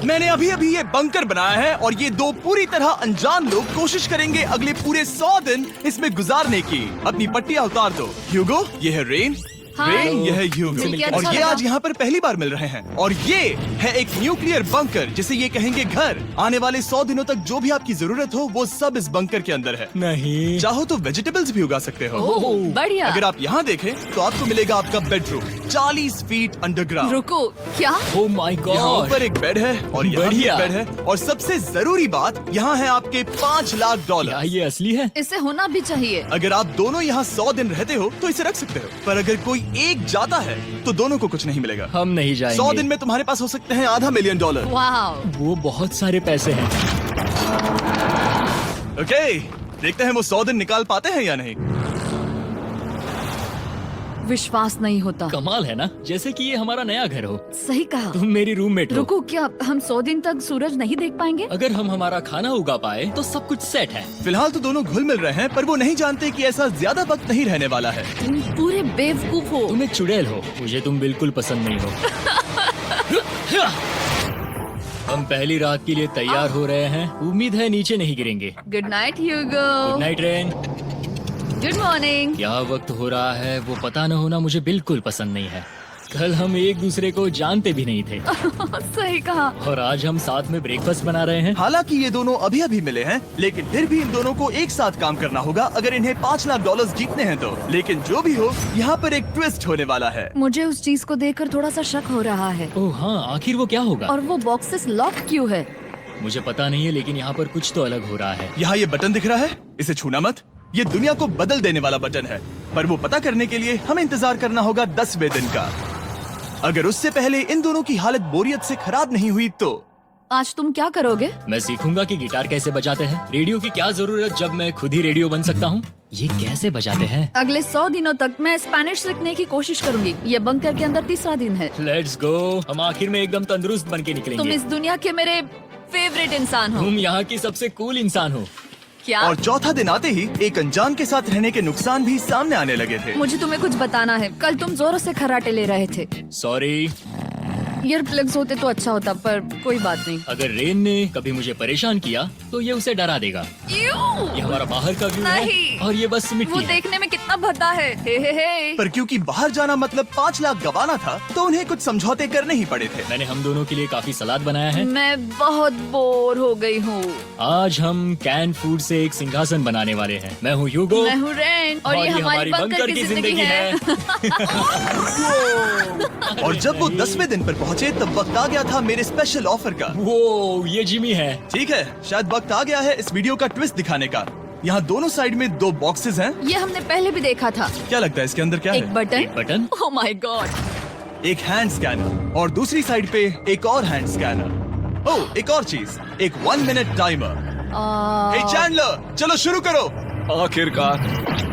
मैंने अभी अभी ये बंकर बनाया है और ये दो पूरी तरह अनजान लोग कोशिश करेंगे अगले पूरे 100 दिन इसमें गुजारने की। अपनी पट्टियां उतार दो। ह्यूगो, ये है रेन। रेन, ये है ह्यूगो। मिलके और अच्छा ये लगा। आज यहाँ पर पहली बार मिल रहे हैं। और ये है एक न्यूक्लियर बंकर, जिसे ये कहेंगे घर। आने वाले 100 दिनों तक जो भी आपकी जरूरत हो वो सब इस बंकर के अंदर है। नहीं। चाहो तो वेजिटेबल्स भी उगा सकते हो। ओह, बढ़िया। अगर आप यहाँ देखें तो आपको मिलेगा आपका बेडरूम 40 फीट अंडरग्राउंड। रुको, क्या? ओह माय यहाँ गॉड। ऊपर एक बेड है और यहाँ भी बढ़िया। एक बेड है। और सबसे जरूरी बात, यहाँ है आपके $5 लाख। क्या ये असली है? इसे होना भी चाहिए। अगर आप दोनों यहाँ 100 दिन रहते हो तो इसे रख सकते हो, पर अगर कोई एक जाता है तो दोनों को कुछ नहीं मिलेगा। हम नहीं जाएंगे। 100 दिन में तुम्हारे पास हो सकते हैं $500 मिलियन। वाह, वो बहुत सारे पैसे हैं। ओके, देखते हैं वो 100 दिन निकाल पाते हैं या नहीं। विश्वास नहीं होता। कमाल है ना, जैसे कि ये हमारा नया घर हो। सही कहा। तुम मेरी रूममेट हो। रुको, क्या हम 100 दिन तक सूरज नहीं देख पाएंगे? अगर हम हमारा खाना उगा पाए तो सब कुछ सेट है। फिलहाल तो दोनों घुल मिल रहे हैं, पर वो नहीं जानते कि ऐसा ज्यादा वक्त नहीं रहने वाला है। तुम पूरे बेवकूफ हो। तुम एक चुड़ैल हो, मुझे तुम बिल्कुल पसंद नहीं हो। हम पहली रात के लिए तैयार हो रहे हैं। उम्मीद है नीचे नहीं गिरेंगे। Good night Hugo. Good night Rain. Good morning. क्या वक्त हो रहा है वो पता न होना मुझे बिल्कुल पसंद नहीं है। कल हम एक दूसरे को जानते भी नहीं थे सही कहा। और आज हम साथ में ब्रेकफास्ट बना रहे हैं। हालांकि ये दोनों अभी अभी मिले हैं, लेकिन फिर भी इन दोनों को एक साथ काम करना होगा अगर इन्हें $5 लाख जीतने हैं तो। लेकिन जो भी हो, यहाँ पर एक ट्विस्ट होने वाला है। मुझे उस चीज को देखकर थोड़ा सा शक हो रहा है। ओह हाँ, आखिर वो क्या होगा? और वो बॉक्सेस लॉक क्यों है? मुझे पता नहीं है, लेकिन यहाँ पर कुछ तो अलग हो रहा है। यहाँ ये बटन दिख रहा है, इसे छूना मत। ये दुनिया को बदल देने वाला बटन है, पर वो पता करने के लिए हमें इंतजार करना होगा 10वें दिन का। अगर उससे पहले इन दोनों की हालत बोरियत से खराब नहीं हुई तो आज तुम क्या करोगे? मैं सीखूंगा कि गिटार कैसे बजाते हैं। रेडियो की क्या जरूरत जब मैं खुद ही रेडियो बन सकता हूँ। ये कैसे बजाते हैं? अगले 100 दिनों तक मैं स्पेनिश सीखने की कोशिश करूंगी। ये बंकर के अंदर तीसरा दिन है। Let's go. हम आखिर में एकदम तंदुरुस्त बन के तुम निकलेंगे। इस दुनिया के मेरे फेवरेट इंसान हो। तुम यहाँ की सबसे कूल इंसान हो। क्या? और चौथा दिन आते ही एक अनजान के साथ रहने के नुकसान भी सामने आने लगे थे। मुझे तुम्हें कुछ बताना है। कल तुम जोरों से खर्राटे ले रहे थे। सॉरी। ईयर प्लग्स होते तो अच्छा होता, पर कोई बात नहीं। अगर रेन ने कभी मुझे परेशान किया तो ये उसे डरा देगा। ये हमारा बाहर का व्यू है नहीं। और ये बस वो मिट्टी है। देखने में कितना भद्दा है। हे। पर क्योंकि बाहर जाना मतलब 5 लाख गंवाना था, तो उन्हें कुछ समझौते करने ही पड़े थे। मैंने हम दोनों के लिए काफी सलाद बनाया है। मैं बहुत बोर हो गई हूँ। आज हम कैन फूड से एक सिंहासन बनाने वाले हैं। मैं हूँ ह्यूगो मैं हूँ रेन और ये हमारी बंकर की जिंदगी है। और जब वो 10वें दिन पर पहुँचे तब वक्त आ गया था मेरे स्पेशल ऑफर का। वो ये जिमी है। ठीक है, शायद वक्त आ गया है इस वीडियो का ट्विस्ट दिखाने का। यहाँ दोनों साइड में 2 बॉक्सेस हैं। ये हमने पहले भी देखा था। क्या लगता है इसके अंदर क्या एक है? Button. Button. Oh my God. एक हैंड स्कैनर और दूसरी साइड पे एक और हैंड स्कैनर। ओह, एक और चीज, एक 1 मिनट टाइमर। हे चैंडलर, चलो शुरू करो। आखिरकार।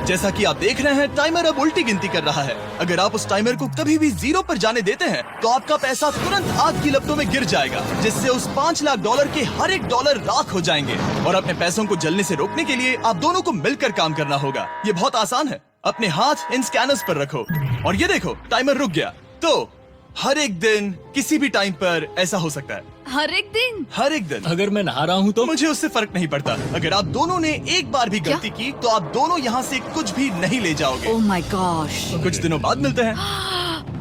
जैसा कि आप देख रहे हैं, टाइमर अब उल्टी गिनती कर रहा है। अगर आप उस टाइमर को कभी भी 0 पर जाने देते हैं तो आपका पैसा तुरंत आग की लपटों में गिर जाएगा, जिससे उस $5 लाख के हर एक डॉलर राख हो जाएंगे। और अपने पैसों को जलने से रोकने के लिए आप दोनों को मिलकर काम करना होगा। ये बहुत आसान है। अपने हाथ इन स्कैनर्स पर रखो और ये देखो, टाइमर रुक गया। तो हर एक दिन किसी भी टाइम पर ऐसा हो सकता है। हर एक दिन? हर एक दिन। अगर मैं नहा रहा हूँ तो मुझे उससे फर्क नहीं पड़ता। अगर आप दोनों ने एक बार भी गलती की तो आप दोनों यहाँ से कुछ भी नहीं ले जाओगे। Oh my gosh. कुछ दिनों बाद मिलते हैं।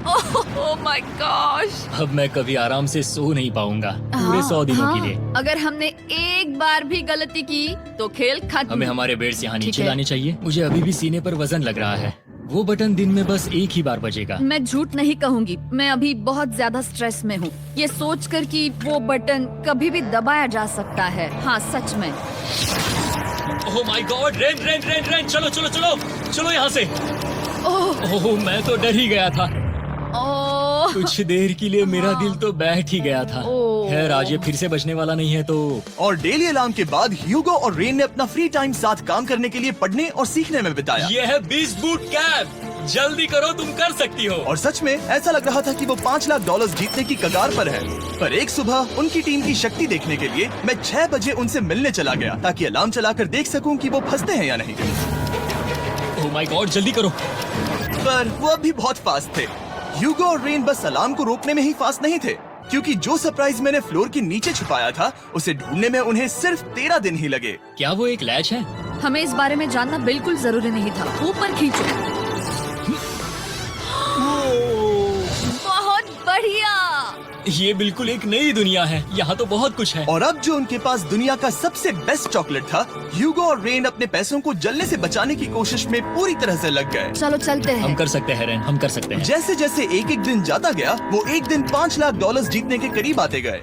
Oh my gosh. अब मैं कभी आराम से सो नहीं पाऊंगा पूरे 100 दिनों के लिए। अगर हमने एक बार भी गलती की तो खेल खत्म। हमें हमारे बेड से यहाँ ठीक नीचे है। लाने चाहिए। मुझे अभी भी सीने पर वजन लग रहा है। वो बटन दिन में बस एक ही बार बजेगा। मैं झूठ नहीं कहूँगी, मैं अभी बहुत ज्यादा स्ट्रेस में हूँ, ये सोचकर कि वो बटन कभी भी दबाया जा सकता है। हाँ सच में। ओह my God, rain rain rain rain, चलो चलो चलो चलो यहाँ से। ओह मैं तो डर ही गया था। ओह कुछ देर के लिए मेरा दिल तो बैठ ही गया था। ओह। खैर आज ये फिर से बचने वाला नहीं है तो। और डेली अलार्म के बाद ह्यूगो और रेन ने अपना फ्री टाइम साथ काम करने के लिए पढ़ने और सीखने में बिताया। ये है 20 बूट कैप। जल्दी करो, तुम कर सकती हो। और सच में ऐसा लग रहा था कि वो $5 लाख जीतने की कगार पर है। पर एक सुबह उनकी टीम की शक्ति देखने के लिए मैं 6 बजे उनसे मिलने चला गया, ताकि अलार्म चलाकर देख सकूं कि वो फंसते हैं या नहीं। ओह माय गॉड, जल्दी करो। पर वो अब भी बहुत फास्ट थे। ह्यूगो और रेन बस अलार्म को रोकने में ही फास्ट नहीं थे, क्योंकि जो सरप्राइज मैंने फ्लोर के नीचे छुपाया था उसे ढूंढने में उन्हें सिर्फ 13 दिन ही लगे। क्या वो एक लैच है? हमें इस बारे में जानना बिल्कुल जरूरी नहीं था। ऊपर खींचो। बहुत बढ़िया। ये बिल्कुल एक नई दुनिया है। यहाँ तो बहुत कुछ है। और अब जो उनके पास दुनिया का सबसे बेस्ट चॉकलेट था, ह्यूगो और रेन अपने पैसों को जलने से बचाने की कोशिश में पूरी तरह से लग गए। चलो चलते हम हैं। कर सकते हैं रेन, हम कर सकते हैं। जैसे जैसे एक एक दिन जाता गया वो एक दिन $5 लाख जीतने के करीब आते गए।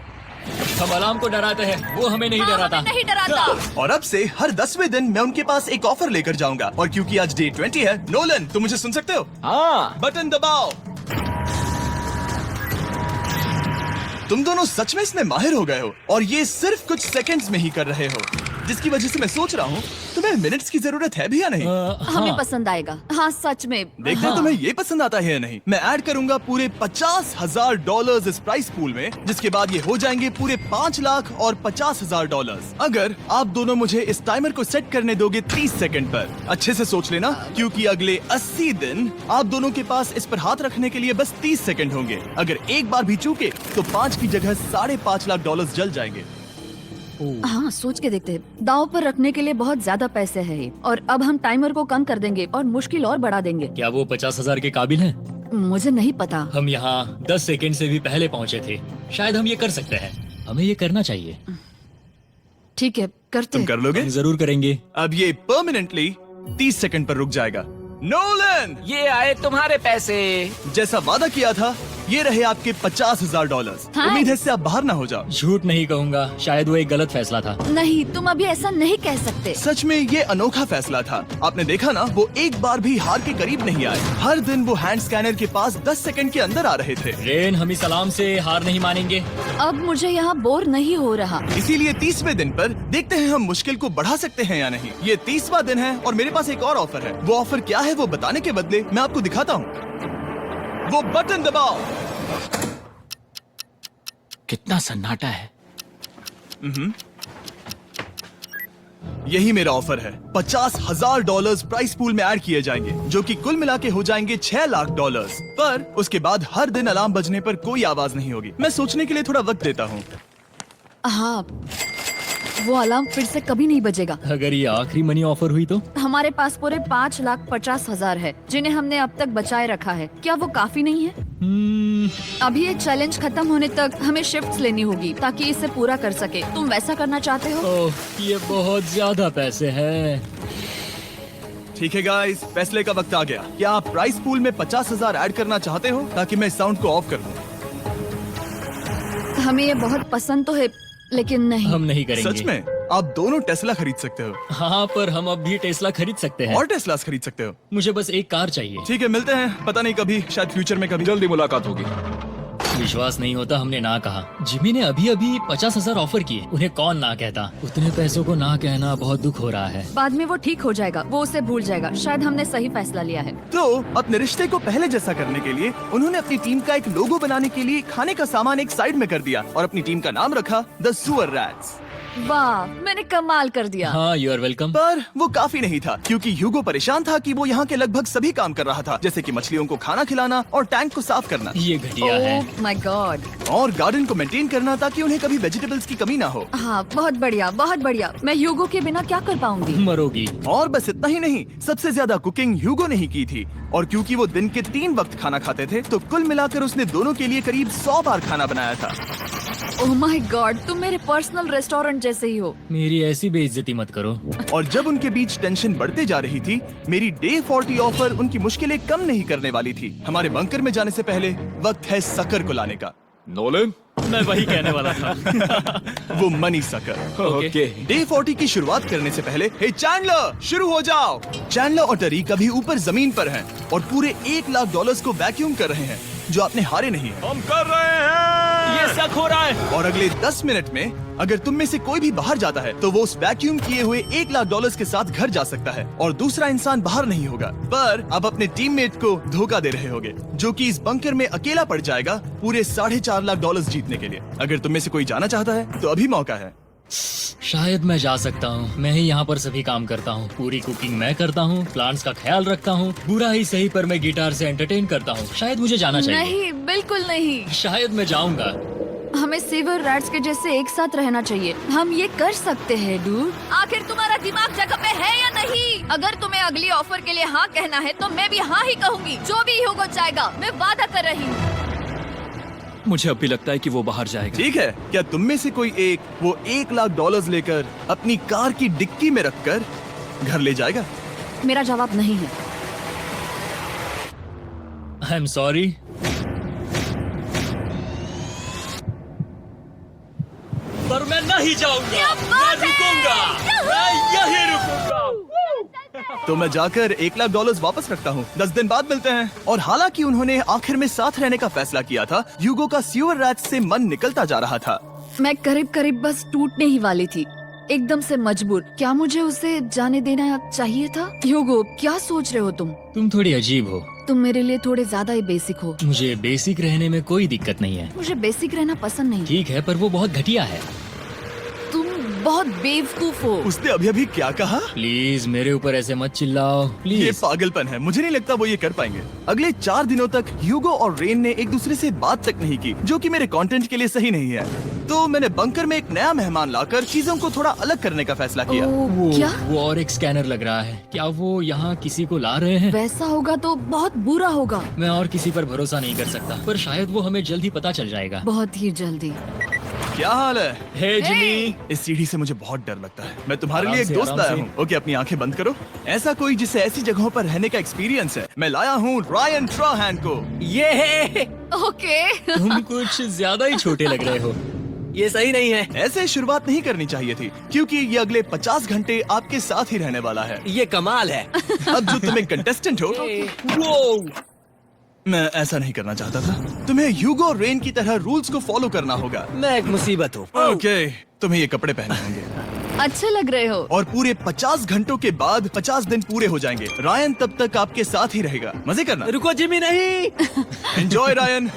हम अलार्म को डराते हैं, वो हमें नहीं हाँ, डराता। हमें नहीं डराता। और अब से हर 10वें दिन मैं उनके पास एक ऑफर लेकर जाऊंगा। और क्योंकि आज डे 20 है, नोलन तुम मुझे सुन सकते हो? हाँ। बटन दबाओ। तुम दोनों सच में इसमें माहिर हो गए हो और ये सिर्फ कुछ सेकंड्स में ही कर रहे हो, जिसकी वजह से मैं सोच रहा हूँ तुम्हें मिनट्स की जरूरत है भी या नहीं। हमें हाँ। पसंद आएगा। हाँ सच में। देखते हैं तुम्हें ये पसंद आता है या नहीं। मैं ऐड करूंगा पूरे $50,000 इस प्राइस पूल में, जिसके बाद ये हो जाएंगे पूरे $5 लाख और $50,000 अगर आप दोनों मुझे इस टाइमर को सेट करने दोगे 30 सेकंड पर। अच्छे से सोच लेना, क्योंकि अगले 80 दिन आप दोनों के पास इस पर हाथ रखने के लिए बस 30 सेकंड होंगे। अगर एक बार भी चूके तो 5 की जगह $5.5 लाख जल जाएंगे। हाँ सोच के देखते हैं। दांव पर रखने के लिए बहुत ज्यादा पैसे हैं ये। और अब हम टाइमर को कम कर देंगे और मुश्किल और बढ़ा देंगे। क्या वो 50,000 के काबिल हैं? मुझे नहीं पता। हम यहाँ 10 सेकंड से भी पहले पहुँचे थे। शायद हम ये कर सकते हैं। हमें ये करना चाहिए। ठीक है करते तुम हैं। कर लोगे? हम जरूर करेंगे। अब ये परमानेंटली 30 सेकंड पर रुक जाएगा। नोलन, ये आए तुम्हारे पैसे। जैसा वादा किया था ये रहे आपके $50,000। हाँ। उम्मीद है इससे आप बाहर ना हो जाओ। झूठ नहीं कहूँगा, शायद वो एक गलत फैसला था। नहीं तुम अभी ऐसा नहीं कह सकते। सच में ये अनोखा फैसला था। आपने देखा ना, वो एक बार भी हार के करीब नहीं आए। हर दिन वो हैंड स्कैनर के पास 10 सेकंड के अंदर आ रहे थे। रेन, हम इस अलार्म से हार नहीं मानेंगे। अब मुझे यहाँ बोर नहीं हो रहा। इसीलिए 30वें दिन पर देखते हैं हम मुश्किल को बढ़ा सकते हैं या नहीं। ये 30वां दिन है और मेरे पास एक और ऑफर है। वो ऑफर क्या है वो बताने के बदले मैं आपको दिखाता हूँ। वो बटन दबाओ। कितना सन्नाटा है। यही मेरा ऑफर है। $50,000 प्राइस पूल में ऐड किए जाएंगे, जो कि कुल मिला के हो जाएंगे $6 लाख। पर उसके बाद हर दिन अलार्म बजने पर कोई आवाज नहीं होगी। मैं सोचने के लिए थोड़ा वक्त देता हूँ। हाँ वो अलार्म फिर से कभी नहीं बजेगा। अगर ये आखिरी मनी ऑफर हुई तो? हमारे पास पूरे $5,50,000 है, जिन्हें हमने अब तक बचाए रखा है। क्या वो काफी नहीं है? अभी ये चैलेंज खत्म होने तक हमें शिफ्ट्स लेनी होगी ताकि इसे पूरा कर सके। तुम वैसा करना चाहते हो? ओह, ये बहुत ज्यादा पैसे हैं। ठीक है गाइस, फैसले का वक्त आ गया। क्या आप प्राइस पूल में 50,000 ऐड करना चाहते हो ताकि मैं साउंड को ऑफ कर दूं? हमें ये बहुत पसंद तो है लेकिन नहीं। हम नहीं करेंगे। सच में? आप दोनों टेस्ला खरीद सकते हो हाँ, पर हम अब भी टेस्ला खरीद सकते हैं। और टेस्लास खरीद सकते हो। मुझे बस एक कार चाहिए। ठीक है, मिलते हैं। पता नहीं कभी, शायद फ्यूचर में कभी। जल्दी मुलाकात होगी। विश्वास नहीं होता हमने ना कहा। जिमी ने अभी अभी 50,000 ऑफर किए। उन्हें कौन ना कहता। उतने पैसों को ना कहना बहुत दुख हो रहा है। बाद में वो ठीक हो जाएगा, वो उसे भूल जाएगा। शायद हमने सही फैसला लिया है। तो अपने रिश्ते को पहले जैसा करने के लिए उन्होंने अपनी टीम का एक लोगो बनाने के लिए खाने का सामान एक साइड में कर दिया और अपनी टीम का नाम रखा द सुअर रैट्स। वाह मैंने कमाल कर दिया। हाँ, यू आर वेलकम। पर वो काफी नहीं था, क्योंकि ह्यूगो परेशान था कि वो यहाँ के लगभग सभी काम कर रहा था, जैसे कि मछलियों को खाना खिलाना और टैंक को साफ करना ये घटिया है। ओह माय गॉड। और गार्डन को मेंटेन करना ताकि उन्हें कभी वेजिटेबल्स की कमी ना हो। हाँ बहुत बढ़िया बहुत बढ़िया। मैं ह्यूगो के बिना क्या कर पाऊंगी? मरोगी। और बस इतना ही नहीं, सबसे ज्यादा कुकिंग ह्यूगो ने ही की थी। और क्योंकि वो दिन के 3 वक्त खाना खाते थे, तो कुल मिलाकर उसने दोनों के लिए करीब 100 बार खाना बनाया था। ओह माय गॉड, तुम मेरे पर्सनल रेस्टोरेंट जैसे ही हो। मेरी ऐसी बेइज्जती मत करो। और जब उनके बीच टेंशन बढ़ते जा रही थी, मेरी डे 40 ऑफर उनकी मुश्किलें कम नहीं करने वाली थी। हमारे बंकर में जाने से पहले वक्त है सकर को लाने का। नोलन। मैं वही कहने वाला था। वो मनी सकर। ओके। डे 40 की शुरुआत करने से पहले, हे चैंडलर शुरू हो जाओ। चैंडलर और टरी कभी ऊपर जमीन पर हैं और पूरे $1 लाख को वैक्यूम कर रहे हैं, जो आपने हारे नहीं है। हम कर रहे हैं। ये शक हो रहा है। और अगले 10 मिनट में अगर तुम में से कोई भी बाहर जाता है, तो वो उस वैक्यूम किए हुए $1 लाख के साथ घर जा सकता है और दूसरा इंसान बाहर नहीं होगा। पर आप अपने टीममेट को धोखा दे रहे होगे, जो कि इस बंकर में अकेला पड़ जाएगा पूरे $4.5 लाख जीतने के लिए। अगर तुम में से कोई जाना चाहता है तो अभी मौका है। शायद मैं जा सकता हूँ। मैं ही यहाँ पर सभी काम करता हूँ। पूरी कुकिंग मैं करता हूँ, प्लांट्स का ख्याल रखता हूँ। बुरा ही सही, पर मैं गिटार से एंटरटेन करता हूँ। शायद मुझे जाना चाहिए। नहीं बिल्कुल नहीं। शायद मैं जाऊंगा। हमें सेवर रैट्स के जैसे एक साथ रहना चाहिए। हम ये कर सकते हैं डूड। आखिर तुम्हारा दिमाग जगह पे है या नहीं? अगर तुम्हें अगली ऑफर के लिए हाँ कहना है तो मैं भी हाँ ही कहूँगी। जो भी ह्यूगो चाहेगा, मैं वादा कर रही हूँ। मुझे अब भी लगता है कि वो बाहर जाएगा। ठीक है, क्या तुम में से कोई एक वो $1,00,000 लेकर अपनी कार की डिक्की में रखकर घर ले जाएगा? मेरा जवाब नहीं है। I am sorry. पर मैं नहीं जाऊंगा, मैं रुकूंगा, मैं यही रुकूंगा। तो मैं जाकर $1,00,000 वापस रखता हूँ। 10 दिन बाद मिलते हैं। और हालांकि उन्होंने आखिर में साथ रहने का फैसला किया था, ह्यूगो का सीवर रैट्स से मन निकलता जा रहा था। मैं करीब करीब बस टूटने ही वाली थी, एकदम से मजबूर। क्या मुझे उसे जाने देना चाहिए था? ह्यूगो, क्या सोच रहे हो तुम? तुम थोड़ी अजीब हो। तुम मेरे लिए थोड़े ज्यादा ही बेसिक हो। मुझे बेसिक रहने में कोई दिक्कत नहीं है। मुझे बेसिक रहना पसंद नहीं। ठीक है, पर वो बहुत घटिया है। तुम बहुत बेवकूफ हो। उसने अभी अभी क्या कहा? प्लीज मेरे ऊपर ऐसे मत चिल्लाओ, ये प्लीज। पागलपन है। मुझे नहीं लगता वो ये कर पाएंगे। अगले 4 दिनों तक ह्यूगो और रेन ने एक दूसरे से बात तक नहीं की, जो कि मेरे कंटेंट के लिए सही नहीं है। तो मैंने बंकर में एक नया मेहमान लाकर चीजों को थोड़ा अलग करने का फैसला किया। ओ, क्या? वो और एक स्कैनर लग रहा है। क्या वो यहाँ किसी को ला रहे हैं? वैसा होगा तो बहुत बुरा होगा। मैं और किसी पर भरोसा नहीं कर सकता, पर शायद वो हमें जल्द ही पता चल जाएगा। बहुत ही जल्दी। क्या हाल है? हे जिमी। इस सीढ़ी से मुझे बहुत डर लगता है। मैं तुम्हारे आराम लिए एक से, दोस्त आराम लाया से। हूँ। ओके, अपनी आंखें बंद करो। ऐसा कोई जिसे ऐसी जगहों पर रहने का एक्सपीरियंस है। मैं लाया हूँ रायन ट्राहैन को। ये है, ओके। तुम कुछ ज्यादा ही छोटे लग रहे हो। ये सही नहीं है। ऐसे शुरुआत नहीं करनी चाहिए थी, क्योंकि ये अगले 50 घंटे आपके साथ ही रहने वाला है। ये कमाल है। अब जो तुम एक कंटेस्टेंट हो, वो मैं ऐसा नहीं करना चाहता था। तुम्हें ह्यूगो और रेन की तरह रूल्स को फॉलो करना होगा। मैं एक मुसीबत हूँ। ओके, तुम्हें ये कपड़े पहने होंगे। अच्छे लग रहे हो। और पूरे 50 घंटों के बाद 50 दिन पूरे हो जाएंगे। रायन तब तक आपके साथ ही रहेगा। मजे करना। रुको जिमी, नहीं। Enjoy Ryan.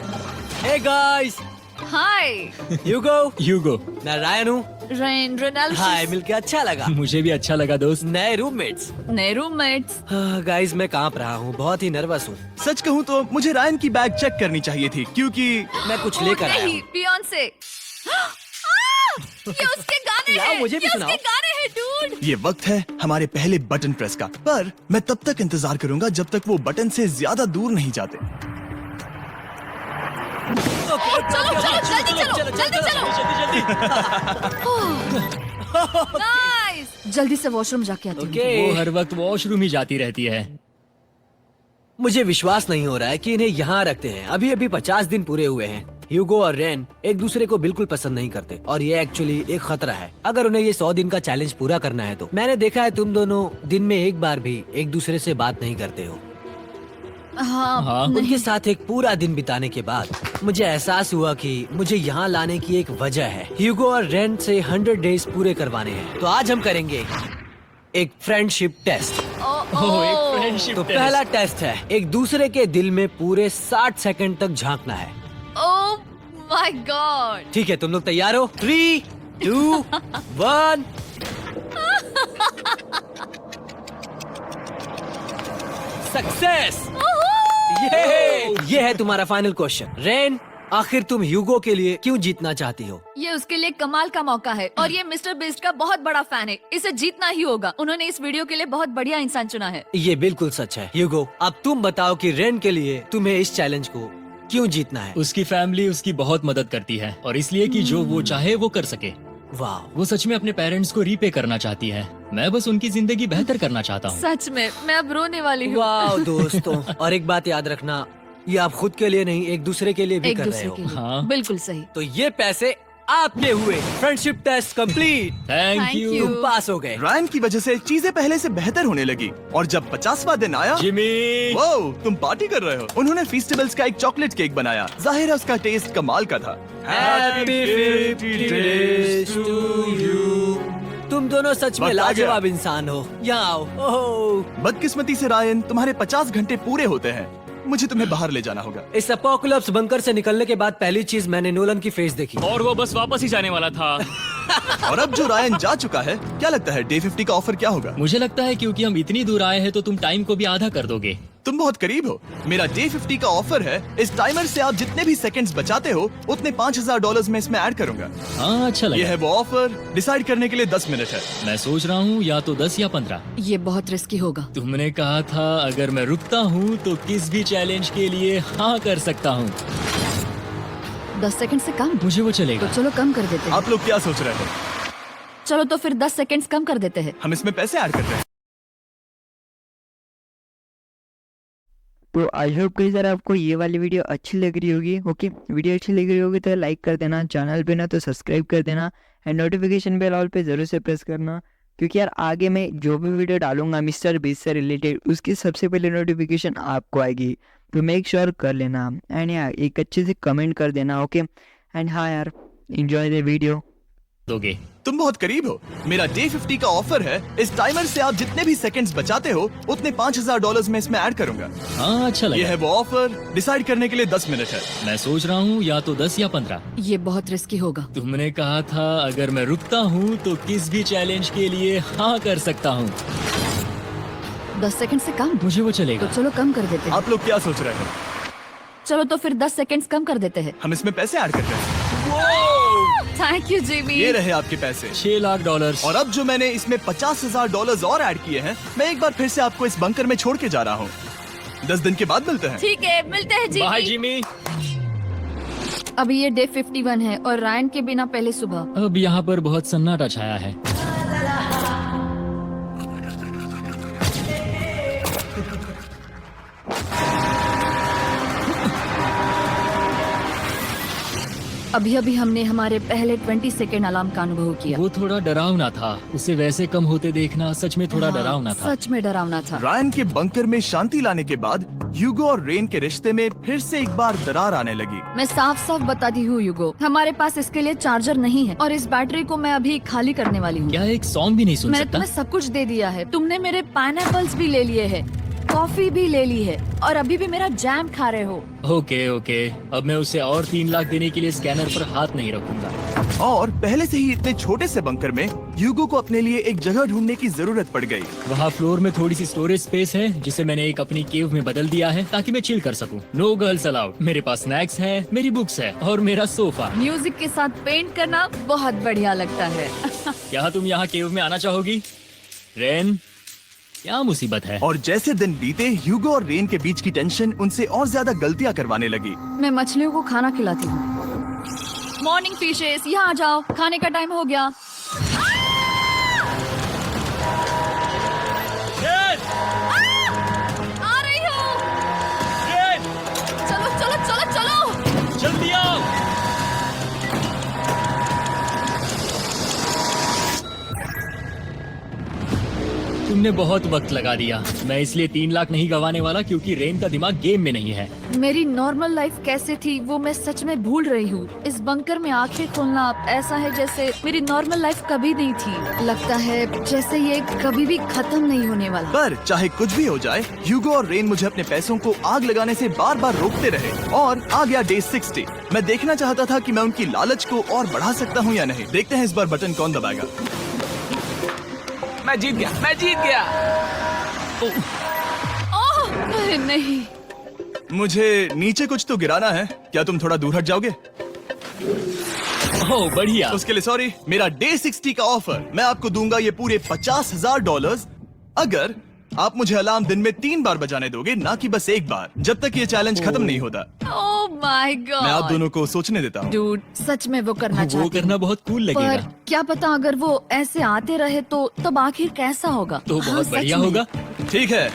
हे गाइस, हाय ह्यूगो। ह्यूगो। मैं रायन हूँ। Rain Reynold. हाय, मिलके अच्छा लगा। मुझे भी अच्छा लगा दोस्त। नए रूममेट्स। नए रूममेट्स। गाइस, मैं कांप रहा हूँ, बहुत ही नर्वस हूँ। सच कहूँ तो मुझे रायन की बैग चेक करनी चाहिए थी, क्योंकि मैं कुछ लेकर आया नहीं, हूँ। बियॉन्से। ये उसके गाने लाओ, हैं। मुझे भी ये सुनाओ। उसके गाने हैं डूड। ये वक्त है हमारे पहले बटन प्रेस का। पर मैं तब तक इंतजार करूंगा जब तक वो बटन से ज्यादा दूर नहीं जाते। चलो चलो जल्दी चलो। नाइस। जल्दी से वॉशरूम जाके आती हूँ। वो हर वक्त वॉशरूम ही जाती रहती है। मुझे विश्वास नहीं हो रहा है कि इन्हें यहाँ रखते हैं। अभी अभी 50 दिन पूरे हुए हैं। ह्यूगो और रेन एक दूसरे को बिल्कुल पसंद नहीं करते और ये एक्चुअली एक खतरा है। अगर उन्हें ये 100 दिन का चैलेंज पूरा करना है तो। मैंने देखा है तुम दोनों दिन में एक बार भी एक दूसरे से बात नहीं करते हो। हाँ, उनके साथ एक पूरा दिन बिताने के बाद मुझे एहसास हुआ कि मुझे यहाँ लाने की एक वजह है। ह्यूगो और रेन से 100 डेज पूरे करवाने हैं। तो आज हम करेंगे एक फ्रेंडशिप टेस्ट। एक फ्रेंडशिप तो पहला टेस्ट है, एक दूसरे के दिल में पूरे 60 सेकंड तक झांकना है। ओह माय गॉड। ठीक है, तुम लोग तैयार हो? 3, 2, 1। सक्सेस। ये है तुम्हारा फाइनल क्वेश्चन। रेन, आखिर तुम ह्यूगो के लिए क्यों जीतना चाहती हो? ये उसके लिए कमाल का मौका है और ये मिस्टर बीस्ट का बहुत बड़ा फैन है। इसे जीतना ही होगा। उन्होंने इस वीडियो के लिए बहुत बढ़िया इंसान चुना है। ये बिल्कुल सच है। ह्यूगो, अब तुम बताओ कि रेन के लिए तुम्हें इस चैलेंज को क्यों जीतना है? उसकी फैमिली उसकी बहुत मदद करती है और इसलिए कि जो वो चाहे वो कर सके। वाह, वो सच में अपने पेरेंट्स को रीपे करना चाहती है। मैं बस उनकी जिंदगी बेहतर करना चाहता हूँ। सच में मैं अब रोने वाली हूँ। वाह दोस्तों। और एक बात याद रखना, ये आप खुद के लिए नहीं, एक दूसरे के लिए भी एक कर रहे दूसरे हो। के लिए। हाँ। बिल्कुल सही। तो ये पैसे आपके हुए। Friendship test complete. Thank Thank you you। तुम पास हो गए। रायन की वजह से चीजें पहले से बेहतर होने लगी। और जब 50वां दिन आया, जिमी। वो तुम पार्टी कर रहे हो। उन्होंने फीस्टेबल्स का एक चॉकलेट केक बनाया। जाहिर है उसका टेस्ट कमाल का था। Happy 50 days to you। तुम दोनों सच में वक्त आ गया। लाजवाब इंसान हो। यहाँ आओ। ओह, बदकिस्मती से रायन, तुम्हारे 50 घंटे पूरे होते हैं। मुझे तुम्हें बाहर ले जाना होगा। इस अपोकलिप्स बंकर से निकलने के बाद पहली चीज मैंने नोलन की फेस देखी। और वो बस वापस ही जाने वाला था। और अब जो रायन जा चुका है, क्या लगता है डे 50 का ऑफर क्या होगा? मुझे लगता है क्योंकि हम इतनी दूर आए हैं तो तुम टाइम को भी आधा कर दोगे। तुम बहुत करीब हो। मेरा डे 50 का ऑफर है। इस टाइमर से आप जितने भी सेकंड्स बचाते हो उतने $5000 में इसमें ऐड करूंगा। हाँ अच्छा ये लगा। है वो ऑफर। डिसाइड करने के लिए 10 मिनट है। मैं सोच रहा हूँ या तो 10 या 15। ये बहुत रिस्की होगा। तुमने कहा था अगर मैं रुकता हूँ तो किस भी चैलेंज के लिए हाँ कर सकता हूँ। 10 सेकंड से कम? मुझे वो तो चलेगा। चलो कम कर देते हैं। आप लोग क्या सोच रहे हो? चलो तो फिर 10 सेकंड्स कम कर देते हैं। हम इसमें पैसे ऐड करते हैं। तो आई होप कि सर आपको ये वाली वीडियो अच्छी लग रही होगी। ओके, वीडियो अच्छी लग रही होगी तो लाइक कर देना, चैनल पे ना तो सब्सक्राइब कर देना एंड नोटिफिकेशन बेल ऑल पे ज़रूर से प्रेस करना, क्योंकि यार आगे मैं जो भी वीडियो डालूंगा मिस्टर बीस्ट से रिलेटेड उसकी सबसे पहले नोटिफिकेशन आपको आएगी। तो मेक श्योर कर लेना एंड यार एक अच्छे से कमेंट कर देना। ओके एंड हाँ यार, एंजॉय द वीडियो। दोगे? तुम बहुत करीब हो। मेरा डे 50 का ऑफर है। इस टाइमर से आप जितने भी सेकंड्स बचाते हो उतने $5000 में इसमें ऐड करूंगा। हाँ अच्छा ये लगा। है वो ऑफर। डिसाइड करने के लिए 10 मिनट है। मैं सोच रहा हूँ या तो 10 या 15। ये बहुत रिस्की होगा। तुमने कहा था अगर मैं रुकता हूँ तो किस भी चैलेंज के लिए हाँ कर सकता हूँ। 10 सेकंड से कम? मुझे वो तो चलेगा। चलो कम कर देते हैं। आप लोग क्या सोच रहे हो? चलो तो फिर 10 सेकंड्स कम कर देते हैं। हम इसमें पैसे ऐड करते हैं। Thank you Jimmy. ये रहे आपके पैसे। $6 लाख। और अब जो मैंने इसमें $50,000 और ऐड किए हैं, मैं एक बार फिर से आपको इस बंकर में छोड़ के जा रहा हूँ। 10 दिन के बाद मिलते हैं। ठीक है, मिलते हैं बाय जिमी। जिमी। अभी ये डे 51 है और रायन के बिना पहले सुबह। अब यहाँ पर बहुत सन्नाटा छाया है। अभी अभी हमने हमारे पहले 20 सेकेंड अलार्म का अनुभव किया। वो थोड़ा डरावना था। उसे वैसे कम होते देखना सच में थोड़ा हाँ, डरावना था। सच में डरावना था। रायन के बंकर में शांति लाने के बाद ह्यूगो और रेन के रिश्ते में फिर से एक बार दरार आने लगी। मैं साफ साफ बताती हूँ यूगो, हमारे पास इसके लिए चार्जर नहीं है और इस बैटरी को मैं अभी खाली करने वाली हूँ। क्या एक सॉन्ग भी नहीं सुन मैंने सकता? तुम्हें सब कुछ दे दिया है। तुमने मेरे पाइनएप्पल्स भी ले लिए हैं, कॉफी भी ले ली है और अभी भी मेरा जैम खा रहे हो। ओके ओके, अब मैं उसे और 3 लाख देने के लिए स्कैनर पर हाथ नहीं रखूंगा। और पहले से ही इतने छोटे से बंकर में ह्यूगो को अपने लिए एक जगह ढूंढने की जरूरत पड़ गई। वहाँ फ्लोर में थोड़ी सी स्टोरेज स्पेस है जिसे मैंने एक अपनी केव में बदल दिया है ताकि मैं चिल कर सकूं। No girls allowed. मेरे पास स्नैक्स है, मेरी बुक्स है और मेरा सोफा। म्यूजिक के साथ पेंट करना बहुत बढ़िया लगता है। क्या तुम यहाँ केव में आना चाहोगी? रेन, क्या मुसीबत है? और जैसे दिन बीते, ह्यूगो और रेन के बीच की टेंशन उनसे और ज्यादा गलतियां करवाने लगी। मैं मछलियों को खाना खिलाती हूँ। मॉर्निंग फिशेस, यहाँ आ जाओ, खाने का टाइम हो गया। आ रही हूँ। चलो चलो चलो चलो। जल्दी आओ। तुमने बहुत वक्त लगा दिया। मैं इसलिए 3 लाख नहीं गंवाने वाला क्योंकि रेन का दिमाग गेम में नहीं है। मेरी नॉर्मल लाइफ कैसे थी वो मैं सच में भूल रही हूँ। इस बंकर में आंखें खोलना ऐसा है जैसे मेरी नॉर्मल लाइफ कभी नहीं थी। लगता है जैसे ये कभी भी खत्म नहीं होने वाला। पर चाहे कुछ भी हो जाए, ह्यूगो और रेन मुझे अपने पैसों को आग लगाने से बार बार रोकते रहे। और आ गया डे 60। मैं देखना चाहता था कि मैं उनकी लालच को और बढ़ा सकता हूँ या नहीं। देखते हैं इस बार बटन कौन दबाएगा। मैं जीत गया, मैं जीत गया। ओह अरे नहीं। मुझे नीचे कुछ तो गिराना है। क्या तुम थोड़ा दूर हट जाओगे? ओह बढ़िया। उसके लिए सॉरी। मेरा डे 60 का ऑफर, मैं आपको दूंगा ये पूरे $50,000 अगर आप मुझे अलार्म दिन में 3 बार बजाने दोगे, ना कि बस 1 बार, जब तक ये चैलेंज खत्म नहीं होता। ओह माय गॉड। मैं आप दोनों को सोचने देता हूँ। डूड, सच में वो करना वो चाहती करना हूँ। बहुत कूल पर लगेगा। क्या पता अगर वो ऐसे आते रहे तो तब आखिर कैसा होगा। तो हाँ, बहुत सच बढ़िया में। होगा। ठीक है,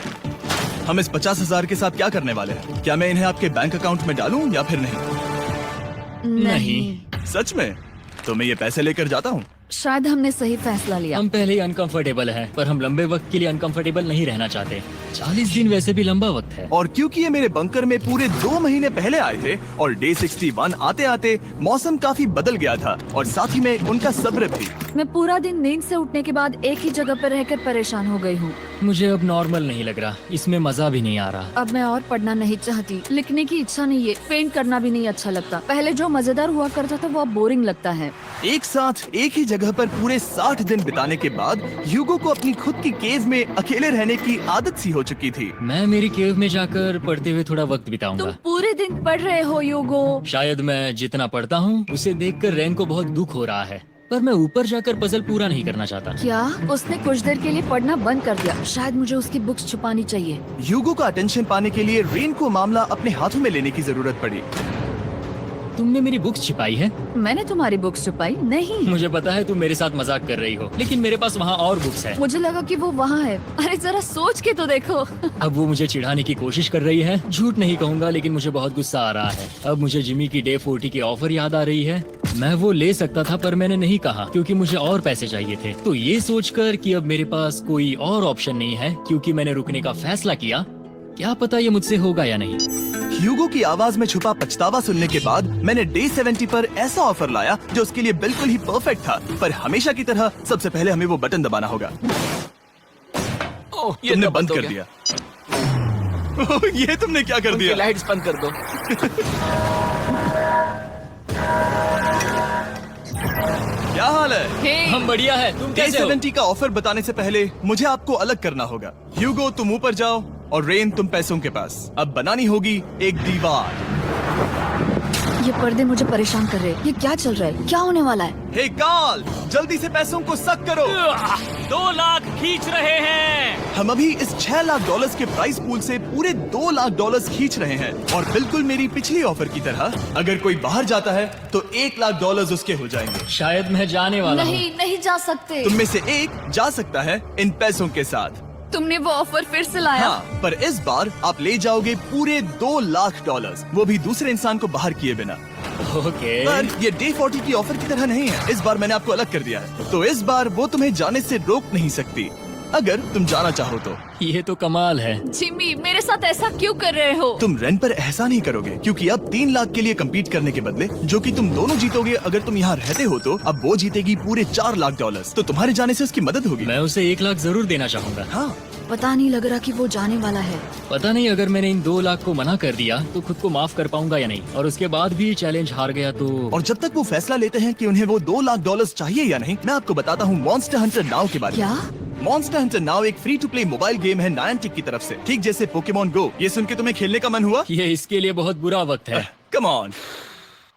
हम इस 50,000 के साथ क्या करने वाले हैं? क्या मैं इन्हें आपके बैंक अकाउंट में डालूं या फिर नहीं? नहीं। सच में? तो मैं ये पैसे लेकर जाता हूँ। शायद हमने सही फैसला लिया। हम पहले ही अनकंफर्टेबल हैं, पर हम लंबे वक्त के लिए अनकंफर्टेबल नहीं रहना चाहते। 40 दिन वैसे भी लंबा वक्त है। और क्योंकि ये मेरे बंकर में पूरे 2 महीने पहले आए थे और डे 61 आते आते मौसम काफी बदल गया था और साथ ही में उनका सब्र भी। मैं पूरा दिन नींद से उठने के बाद एक ही जगह पर रहकर परेशान हो गई हूँ। मुझे अब नॉर्मल नहीं लग रहा, इसमें मजा भी नहीं आ रहा। अब मैं और पढ़ना नहीं चाहती, लिखने की इच्छा नहीं है, पेंट करना भी नहीं अच्छा लगता। पहले जो मजेदार हुआ करता था वो अब बोरिंग लगता है। एक साथ एक ही जगह पर पूरे 60 दिन बिताने के बाद ह्यूगो को अपनी खुद की केव में अकेले रहने की आदत सी हो चुकी थी। मैं मेरी केव में जाकर पढ़ते हुए थोड़ा वक्त तुम बिताऊंगा। पूरे दिन पढ़ रहे हो ह्यूगो। शायद मैं जितना पढ़ता हूँ उसे देखकर रैन को बहुत दुख हो रहा है, पर मैं ऊपर जाकर पजल पूरा नहीं करना चाहता। क्या उसने कुछ देर के लिए पढ़ना बंद कर दिया? शायद मुझे उसकी बुक्स छुपानी चाहिए। ह्यूगो का अटेंशन पाने के लिए रेन को मामला अपने हाथों में लेने की जरूरत पड़ी। तुमने मेरी बुक्स छिपाई है? मैंने तुम्हारी बुक्स छुपाई नहीं। मुझे पता है तुम मेरे साथ मजाक कर रही हो, लेकिन मेरे पास वहाँ और बुक्स है। मुझे लगा कि वो वहाँ है। अरे जरा सोच के तो देखो। अब वो मुझे चिढ़ाने की कोशिश कर रही है। झूठ नहीं कहूँगा, लेकिन मुझे बहुत गुस्सा आ रहा है। अब मुझे जिमी की डे 40 की ऑफर याद आ रही है। मैं वो ले सकता था, पर मैंने नहीं कहा क्योंकि मुझे और पैसे चाहिए थे। तो ये सोचकर कि अब मेरे पास कोई और ऑप्शन नहीं है क्योंकि मैंने रुकने का फैसला किया, क्या पता ये मुझसे होगा या नहीं। ह्यूगो की आवाज में छुपा पछतावा सुनने के बाद मैंने डे 70 पर ऐसा ऑफर लाया जो उसके लिए बिल्कुल ही परफेक्ट था। पर हमेशा की तरह सबसे पहले हमें वो बटन दबाना होगा। ओह, ये तुमने तो बंद हो कर गया। दिया। ओह, ये तुमने क्या कर उनकी दिया? लाइट्स बंद कर दो। क्या हाल है? हे, हम बढ़िया है, तुम डे कैसे हो? 70 का ऑफर बताने से पहले मुझे आपको अलग करना होगा। ह्यूगो तुम ऊपर जाओ और रेन तुम पैसों के पास। अब बनानी होगी एक दीवार। ये पर्दे मुझे परेशान कर रहे हैं। ये क्या चल रहा है? क्या होने वाला है? हे कार्ल, जल्दी से पैसों को सक करो। 2 लाख खींच रहे हैं। हम अभी इस $6 लाख के प्राइस पूल से पूरे $2 लाख खींच रहे हैं। और बिल्कुल मेरी पिछली ऑफर की तरह अगर कोई बाहर जाता है तो $1 लाख उसके हो जाएंगे। शायद मैं जाने वाला हूँ। नहीं जा सकते। तुम में से एक जा सकता है इन पैसों के साथ। तुमने वो ऑफर फिर से लाया? हाँ, पर इस बार आप ले जाओगे पूरे $2 लाख, वो भी दूसरे इंसान को बाहर किए बिना। ओके। पर ये डे 40 की ऑफर की तरह नहीं है। इस बार मैंने आपको अलग कर दिया है, तो इस बार वो तुम्हें जाने से रोक नहीं सकती अगर तुम जाना चाहो तो। ये तो कमाल है। जिमी, मेरे साथ ऐसा क्यों कर रहे हो? तुम रेन पर एहसान नहीं करोगे क्योंकि अब 3 लाख के लिए कम्पीट करने के बदले जो कि तुम दोनों जीतोगे अगर तुम यहाँ रहते हो, तो अब वो जीतेगी पूरे $4 लाख। तो तुम्हारे जाने से उसकी मदद होगी। मैं उसे 1 लाख जरूर देना चाहूंगा। हाँ, पता नहीं लग रहा कि वो जाने वाला है। पता नहीं अगर मैंने इन 2 लाख को मना कर दिया तो खुद को माफ कर पाऊंगा या नहीं, और उसके बाद भी चैलेंज हार गया तो। और जब तक वो फैसला लेते हैं कि उन्हें वो $2 लाख चाहिए या नहीं, मैं आपको बताता हूँ मॉन्स्टर हंटर नाउ के बारे में। क्या? मॉन्स्टर हंटर नाउ एक free to play mobile game है नायंटिक की तरफ से, ठीक जैसे पोकेमॉन गो। ये सुन के तुम्हें खेलने का मन हुआ? ये इसके लिए बहुत बुरा वक्त है। Come on.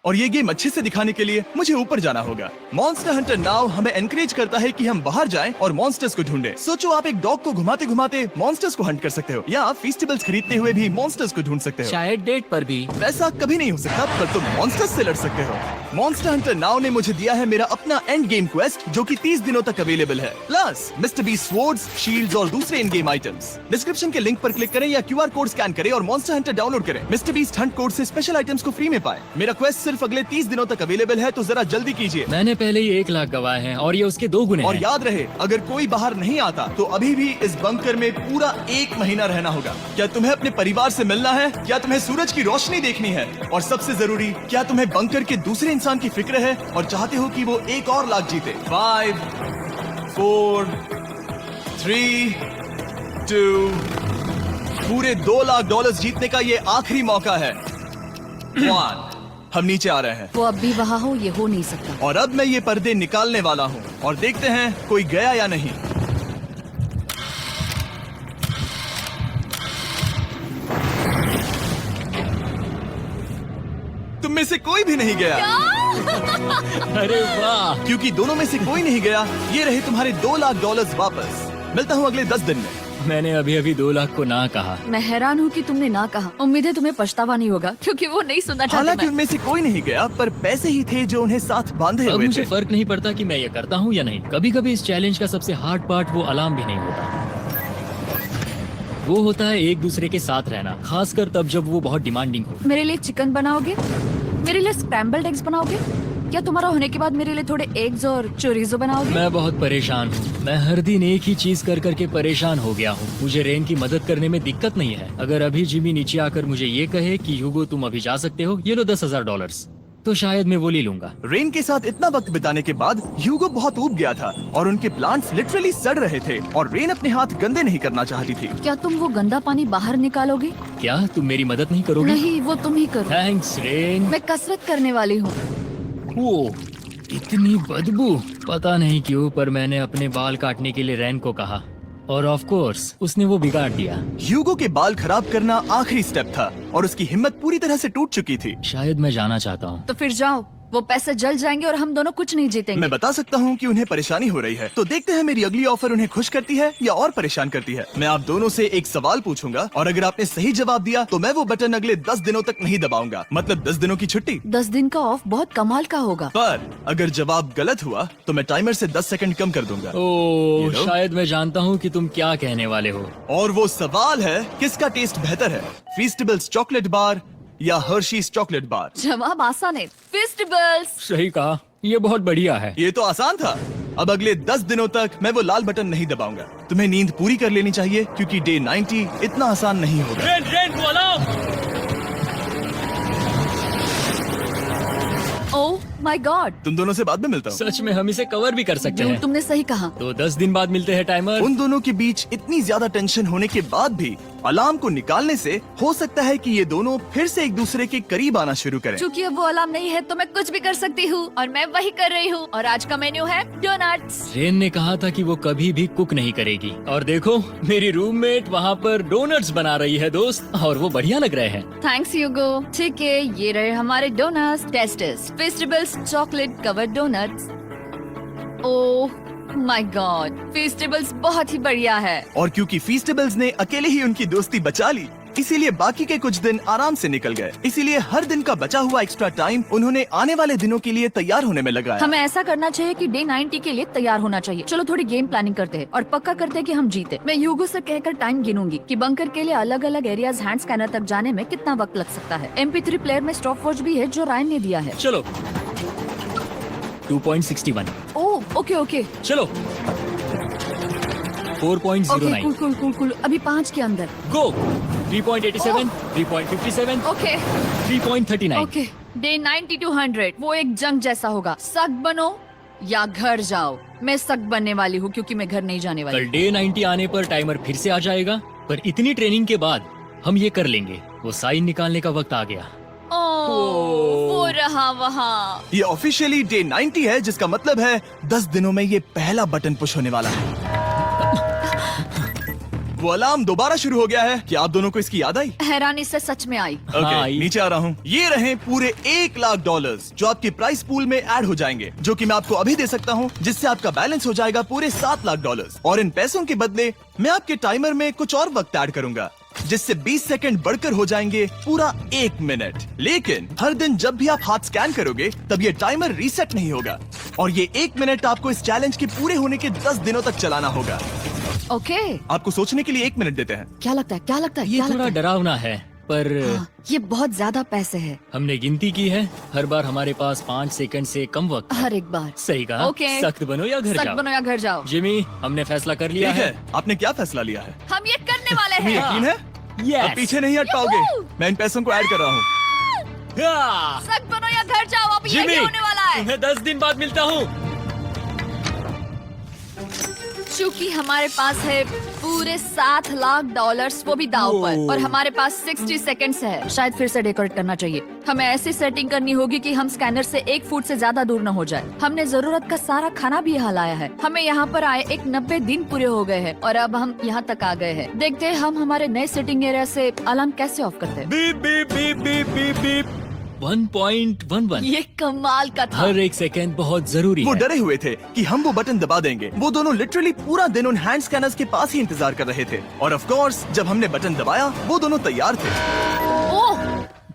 और ये गेम अच्छे से दिखाने के लिए मुझे ऊपर जाना होगा। मॉन्स्टर हंटर नाउ हमें एनकरेज करता है कि हम बाहर जाएं और मॉन्स्टर्स को ढूंढें। सोचो आप एक डॉग को घुमाते घुमाते मॉन्स्टर्स को हंट कर सकते हो, या फेस्टिवल्स खरीदते हुए भी मॉन्स्टर्स को ढूंढ सकते हो। शायद डेट पर भी। वैसा कभी नहीं हो सकता, पर तुम मॉन्स्टर्स से लड़ सकते हो। मॉन्स्टर हंटर नाउ ने मुझे दिया है मेरा अपना एंड गेम क्वेस्ट जो कि 30 दिनों तक अवेलेबल है, plus mister beast swords, shields और दूसरे इन गेम आइटम्स। डिस्क्रिप्शन के लिंक पर क्लिक करें या QR कोड स्कैन करें और मॉन्स्टर हंटर डाउनलोड करें। मिस्टर बीस्ट हंट कोड से स्पेशल आइटम्स को फ्री में पाएं। मेरा क्वेस्ट सिर्फ अगले 30 दिनों तक अवेलेबल है, तो जरा जल्दी कीजिए। मैंने पहले ही 1 लाख गवाए हैं और ये उसके 2 गुने और हैं। याद रहे, अगर कोई बाहर नहीं आता तो अभी भी इस बंकर में पूरा 1 महीना रहना होगा। क्या तुम्हें अपने परिवार से मिलना है? क्या तुम्हें सूरज की रोशनी देखनी है? और सबसे जरूरी, क्या तुम्हें बंकर के दूसरे इंसान की फिक्र है और चाहते हो कि वो $1 और लाख जीते? 5, 4, 3, 2, पूरे $2 लाख जीतने का ये आखिरी मौका है। 1, हम नीचे आ रहे हैं। वो अब भी वहाँ हो, ये हो नहीं सकता। और अब मैं ये पर्दे निकालने वाला हूँ और देखते हैं कोई गया या नहीं। तुम में से कोई भी नहीं गया। अरे वाह। क्योंकि दोनों में से कोई नहीं गया, ये रहे तुम्हारे $2 लाख वापस। मिलता हूँ अगले 10 दिन में। मैंने अभी अभी 2 लाख को ना कहा। मैं हैरान हूँ कि तुमने ना कहा। उम्मीद है तुम्हें पछतावा नहीं होगा क्योंकि वो नहीं सुनना हालांकि चाहते। उनमें से कोई नहीं गया, पर पैसे ही थे जो उन्हें साथ बांधे अब हुए मुझे थे। फर्क नहीं पड़ता कि मैं ये करता हूँ या नहीं। कभी कभी इस चैलेंज का सबसे हार्ड पार्ट वो अलार्म भी नहीं होता, वो होता है एक दूसरे के साथ रहना, खासकर तब जब वो बहुत डिमांडिंग हो। मेरे लिए चिकन बनाओगे? मेरे लिए स्क्रैम्बल्ड एग्स बनाओगे? क्या तुम्हारा होने के बाद मेरे लिए थोड़े एग्स और चोरिजो बनाओगे? मैं बहुत परेशान हूँ। मैं हर दिन एक ही चीज कर करके परेशान हो गया हूँ। मुझे रेन की मदद करने में दिक्कत नहीं है। अगर अभी जिमी नीचे आकर मुझे ये कहे कि ह्यूगो तुम अभी जा सकते हो, ये लो $10,000, तो शायद मैं वो ले लूंगा। रेन के साथ इतना वक्त बिताने के बाद ह्यूगो बहुत ऊब गया था और उनके प्लांट्स लिटरली सड़ रहे थे और रेन अपने हाथ गंदे नहीं करना चाहती थी। क्या तुम वो गंदा पानी बाहर निकालोगे? क्या तुम मेरी मदद नहीं करोगे? नहीं, वो तुम ही करो। Thanks rain. मैं कसरत करने वाली हूँ। वो इतनी बदबू, पता नहीं क्यों, पर मैंने अपने बाल काटने के लिए रेन को कहा और ऑफ कोर्स उसने वो बिगाड़ दिया। ह्यूगो के बाल खराब करना आखिरी स्टेप था और उसकी हिम्मत पूरी तरह से टूट चुकी थी। शायद मैं जाना चाहता हूँ। तो फिर जाओ, वो पैसे जल जाएंगे और हम दोनों कुछ नहीं जीतेंगे। मैं बता सकता हूँ कि उन्हें परेशानी हो रही है, तो देखते हैं मेरी अगली ऑफर उन्हें खुश करती है या और परेशान करती है। मैं आप दोनों से एक सवाल पूछूंगा और अगर आपने सही जवाब दिया तो मैं वो बटन अगले 10 दिनों तक नहीं दबाऊंगा, मतलब 10 दिनों की छुट्टी। 10 दिन का ऑफ बहुत कमाल का होगा। पर अगर जवाब गलत हुआ तो मैं टाइमर से 10 सेकंड कम कर दूंगा। ओह, You know? शायद मैं जानता हूँ कि तुम क्या कहने वाले हो। और वो सवाल है, किसका टेस्ट बेहतर है, फीस्टेबल्स चॉकलेट बार या हर्शीज चॉकलेट बार? जवाब आसान है, फेस्टिवल्स। सही कहा, ये बहुत बढ़िया है। ये तो आसान था। अब अगले 10 दिनों तक मैं वो लाल बटन नहीं दबाऊंगा। तुम्हें नींद पूरी कर लेनी चाहिए क्योंकि डे 90 इतना आसान नहीं होगा। रेन रेन को अलाउ। ओह माय गॉड, तुम दोनों से बाद में मिलता हूँ। सच में हम इसे कवर भी कर सकते हैं। तुमने सही कहा। तो 10 दिन बाद मिलते हैं टाइमर। उन दोनों के बीच इतनी ज्यादा टेंशन होने के बाद भी अलार्म को निकालने से हो सकता है कि ये दोनों फिर से एक दूसरे के करीब आना शुरू करें। क्योंकि अब वो अलार्म नहीं है तो मैं कुछ भी कर सकती हूँ और मैं वही कर रही हूँ। और आज का मेन्यू है डोनट्स। रेन ने कहा था कि वो कभी भी कुक नहीं करेगी और देखो मेरी रूममेट वहाँ पर डोनट्स बना रही है दोस्त, और वो बढ़िया लग रहे हैं। Thanks Hugo. ठीक है, ये रहे हमारे donuts. Tasters festivals chocolate covered donuts. Oh my god, festivals बहुत ही बढ़िया है। और क्योंकि फीस्टेबल्स ने अकेले ही उनकी दोस्ती बचा ली, इसीलिए बाकी के कुछ दिन आराम से निकल गए। इसीलिए हर दिन का बचा हुआ एक्स्ट्रा टाइम उन्होंने आने वाले दिनों के लिए तैयार होने में लगाया। हमें ऐसा करना चाहिए कि डे 90 के लिए तैयार होना चाहिए। चलो थोड़ी गेम प्लानिंग करते हैं और पक्का करते हैं कि हम जीते। मैं ह्यूगो से कहकर टाइम गिनूंगी कि बंकर के लिए अलग अलग एरियाज हैंड स्कैनर तक जाने में कितना वक्त लग सकता है। MP3 प्लेयर में स्टॉप वॉच भी है जो रायन ने दिया है। चलो 2.61। ओह ओके ओके चलो 4.09। Cool cool cool cool. अभी 5 के अंदर। गो 3.87, 3.57, ओके 3.39। ओके। डे 90 to 100 वो एक जंग जैसा होगा। सख्त बनो या घर जाओ। मैं सख्त बनने वाली हूँ क्योंकि मैं घर नहीं जाने वाली। कल डे 90 आने पर टाइमर फिर से आ जाएगा, पर इतनी ट्रेनिंग के बाद हम ये कर लेंगे। वो साइन निकालने का वक्त आ गया। ओह, वो रहा वहाँ। ये ऑफिशियली डे 90 है, जिसका मतलब है 10 दिनों में ये पहला बटन पुश होने वाला है। वो अलार्म दोबारा शुरू हो गया है। क्या आप दोनों को इसकी याद आई? हैरानी से सच में आई। ओके, हाँ, नीचे आ रहा हूँ। ये रहे पूरे $1,00,000 जो आपके प्राइस पूल में ऐड हो जाएंगे, जो कि मैं आपको अभी दे सकता हूँ, जिससे आपका बैलेंस हो जाएगा पूरे $7,00,000। और इन पैसों के बदले मैं आपके टाइमर में कुछ और वक्त ऐड करूंगा, जिससे 20 सेकंड बढ़कर हो जाएंगे पूरा 1 मिनट। लेकिन हर दिन जब भी आप हाथ स्कैन करोगे तब ये टाइमर रीसेट नहीं होगा और ये 1 मिनट आपको इस चैलेंज के पूरे होने के 10 दिनों तक चलाना होगा। ओके। आपको सोचने के लिए 1 मिनट देते हैं। क्या लगता है, क्या लगता है, ये क्या थोड़ा लगता है? डरावना है, पर हाँ, ये बहुत ज्यादा पैसे है हमने गिनती की है। हर बार हमारे पास 5 सेकंड से कम वक्त है। हर एक बार। सही कहा। ओके। सख्त बनो या घर सख्त जाओ। बनो या घर जाओ। जिमी, हमने फैसला कर लिया ठीक है। है, आपने क्या फैसला लिया है? हम ये करने वाले तुम्हें हैं। यकीन है? Yes. अब पीछे नहीं हट पाओगे। मैं इन पैसों को ऐड कर रहा हूँ। हाँ। सख्त बनो या घर जाओ। अब जिमी, यही होने वाला है। तुम्हें 10 दिन बाद मिलता हूँ। चूंकि हमारे पास है पूरे $7,00,000 वो भी दाव पर, और हमारे पास 60 सेकंड्स है। शायद फिर से डेकोरेट करना चाहिए। हमें ऐसी सेटिंग करनी होगी कि हम स्कैनर से 1 फुट से ज्यादा दूर न हो जाए। हमने जरूरत का सारा खाना भी यहाँ लाया है। हमें यहाँ पर आए एक 90 दिन पूरे हो गए हैं और अब हम यहाँ तक आ गए हैं। देखते हैं हम हमारे नए सेटिंग एरिया से अलार्म कैसे ऑफ करते हैं। Beep beep beep beep beep beep. 1.11। ये कमाल का था। हर एक सेकंड बहुत जरूरी वो है। डरे हुए थे कि हम वो बटन दबा देंगे। वो दोनों लिटरली पूरा दिन उन हैंड स्कैनर्स के पास ही इंतजार कर रहे थे। और ऑफ कोर्स जब हमने बटन दबाया वो दोनों तैयार थे। ओह,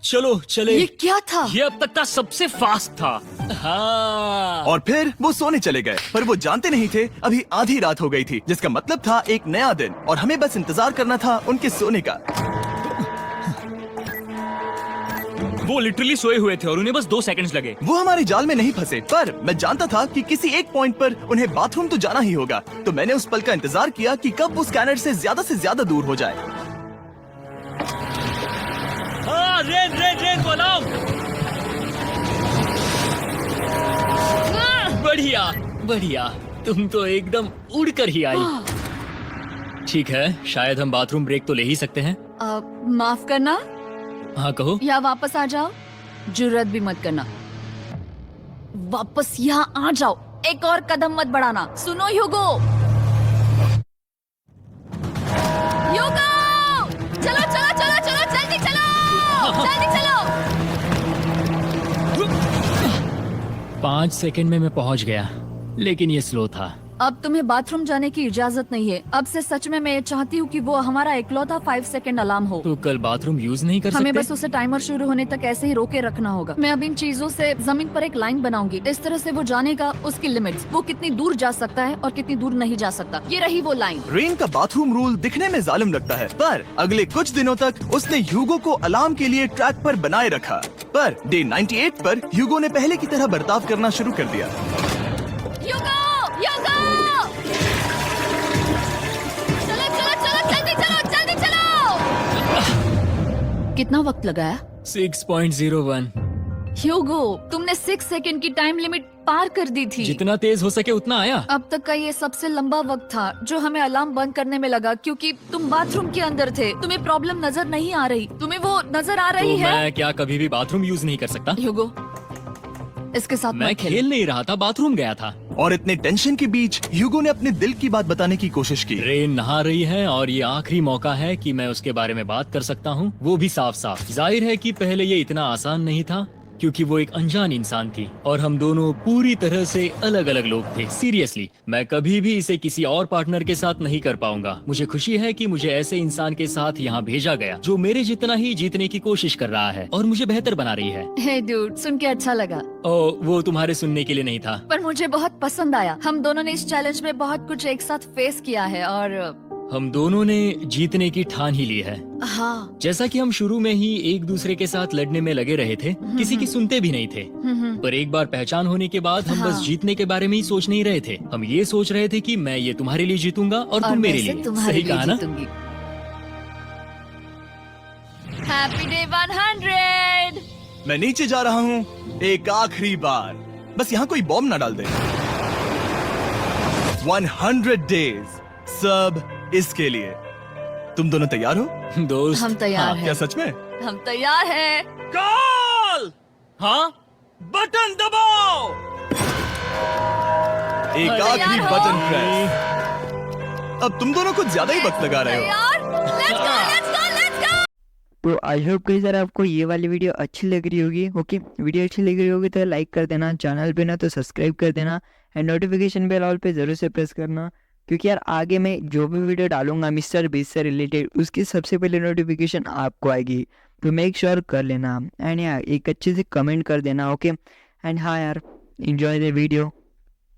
चलो चले। ये क्या था? ये अब तक का सबसे फास्ट था। हाँ। और फिर वो सोने चले गए, पर वो जानते नहीं थे अभी आधी रात हो गई थी, जिसका मतलब था एक नया दिन, और हमें बस इंतजार करना था उनके सोने का। वो लिटरली सोए हुए थे और उन्हें बस 2 सेकंड्स लगे। वो हमारे जाल में नहीं फंसे, पर मैं जानता था कि किसी एक पॉइंट पर उन्हें बाथरूम तो जाना ही होगा। तो मैंने उस पल का इंतजार किया कि कब वो स्कैनर से ज्यादा दूर हो जाए। हाँ, रेन रेन रेन को अलार्म। बढ़िया बढ़िया, तुम तो एकदम उड़कर ही आई। ठीक है, शायद हम बाथरूम ब्रेक तो ले ही सकते हैं। माफ करना हाँ कहो। या वापस आ जाओ, जुर्रत भी मत करना। वापस यहाँ आ जाओ, एक और कदम मत बढ़ाना। सुनो ह्यूगो, ह्यूगो, चलो चलो चलो चलो, जल्दी चलो, जल्दी चलो। 5 सेकंड में मैं पहुंच गया, लेकिन ये स्लो था। अब तुम्हें बाथरूम जाने की इजाजत नहीं है। अब से सच में मैं चाहती हूँ कि वो हमारा इकलौता 5 सेकंड अलार्म हो। तो कल बाथरूम यूज नहीं कर सकते? हमें बस उसे टाइमर शुरू होने तक ऐसे ही रोके रखना होगा। मैं अब इन चीजों से जमीन पर एक लाइन बनाऊंगी, इस तरह से वो जानेगा उसकी लिमिट्स, वो कितनी दूर जा सकता है और कितनी दूर नहीं जा सकता। ये रही वो लाइन। रेन का बाथरूम रूल दिखने में जालिम लगता है, पर अगले कुछ दिनों तक उसने ह्यूगो को अलार्म के लिए ट्रैक पर बनाए रखा। पर डे 98 पर ह्यूगो ने पहले की तरह बर्ताव करना शुरू कर दिया। ह्यूगो, ह्यूगो! चलो चलो चलो, जल्दी चलो, जल्दी चलो! कितना वक्त लगाया? 6.01। ह्यूगो, तुमने 6 सेकंड की टाइम लिमिट पार कर दी थी। जितना तेज हो सके उतना आया। अब तक का ये सबसे लंबा वक्त था जो हमें अलार्म बंद करने में लगा, क्योंकि तुम बाथरूम के अंदर थे। तुम्हें प्रॉब्लम नजर नहीं आ रही। तुम्हें वो नजर आ रही तो है? मैं क्या कभी भी बाथरूम यूज नहीं कर सकता? ह्यूगो, इसके साथ मैं मत खेल। खेल नहीं रहा था, बाथरूम गया था। और इतने टेंशन के बीच ह्यूगो ने अपने दिल की बात बताने की कोशिश की। रेन नहा रही है और ये आखिरी मौका है कि मैं उसके बारे में बात कर सकता हूँ, वो भी साफ साफ। जाहिर है कि पहले ये इतना आसान नहीं था, क्योंकि वो एक अनजान इंसान थी और हम दोनों पूरी तरह से अलग अलग लोग थे। सीरियसली, मैं कभी भी इसे किसी और पार्टनर के साथ नहीं कर पाऊंगा। मुझे खुशी है कि मुझे ऐसे इंसान के साथ यहाँ भेजा गया जो मेरे जितना ही जीतने की कोशिश कर रहा है और मुझे बेहतर बना रही है। हे डूड, सुन के अच्छा लगा, ओ, वो तुम्हारे सुनने के लिए नहीं था। पर मुझे बहुत पसंद आया। हम दोनों ने इस चैलेंज में बहुत कुछ एक साथ फेस किया है और हम दोनों ने जीतने की ठान ही ली है। हाँ। जैसा कि हम शुरू में ही एक दूसरे के साथ लड़ने में लगे रहे थे, किसी की सुनते भी नहीं थे। पर एक बार पहचान होने के बाद हम बस हाँ। जीतने के बारे में ही सोच नहीं रहे थे। हम ये सोच रहे थे कि मैं ये तुम्हारे लिए जीतूंगा और तुम मेरे मैं लिए। तुम्हारे सही लिए कहा ना? जीतूंगी। Happy day 100। मैं नीचे जा रहा हूँ एक आखिरी बार, बस यहाँ कोई बॉम्ब न डाल दे। 100 डेज, सब इसके लिए। तुम दोनों तैयार हो? दोस्त, हम तैयार हाँ, हैं। क्या सच में? हम तैयार हैं। कॉल! हाँ, बटन दबाओ। एक तैयार आखिरी हो? Button press. अब तुम दोनों कुछ ज्यादा ही वक्त लगा रहे हो। तैयार? Let's go, let's go, let's go! तो आई होप कि सर आपको ये वाली वीडियो अच्छी लग रही होगी। ओके, वीडियो अच्छी लग रही होगी तो लाइक कर देना, चैनल पे ना तो सब्सक्राइब कर देना एंड नोटिफिकेशन बेल ऑल पे ज़रूर से प्रेस करना, क्योंकि यार आगे मैं जो भी वीडियो डालूंगा मिस्टर बीस्ट से रिलेटेड, उसकी सबसे पहले नोटिफिकेशन आपको आएगी। तो मेक श्योर कर लेना एंड यार एक अच्छे से कमेंट कर देना। ओके एंड हाँ यार, एंजॉय द वीडियो।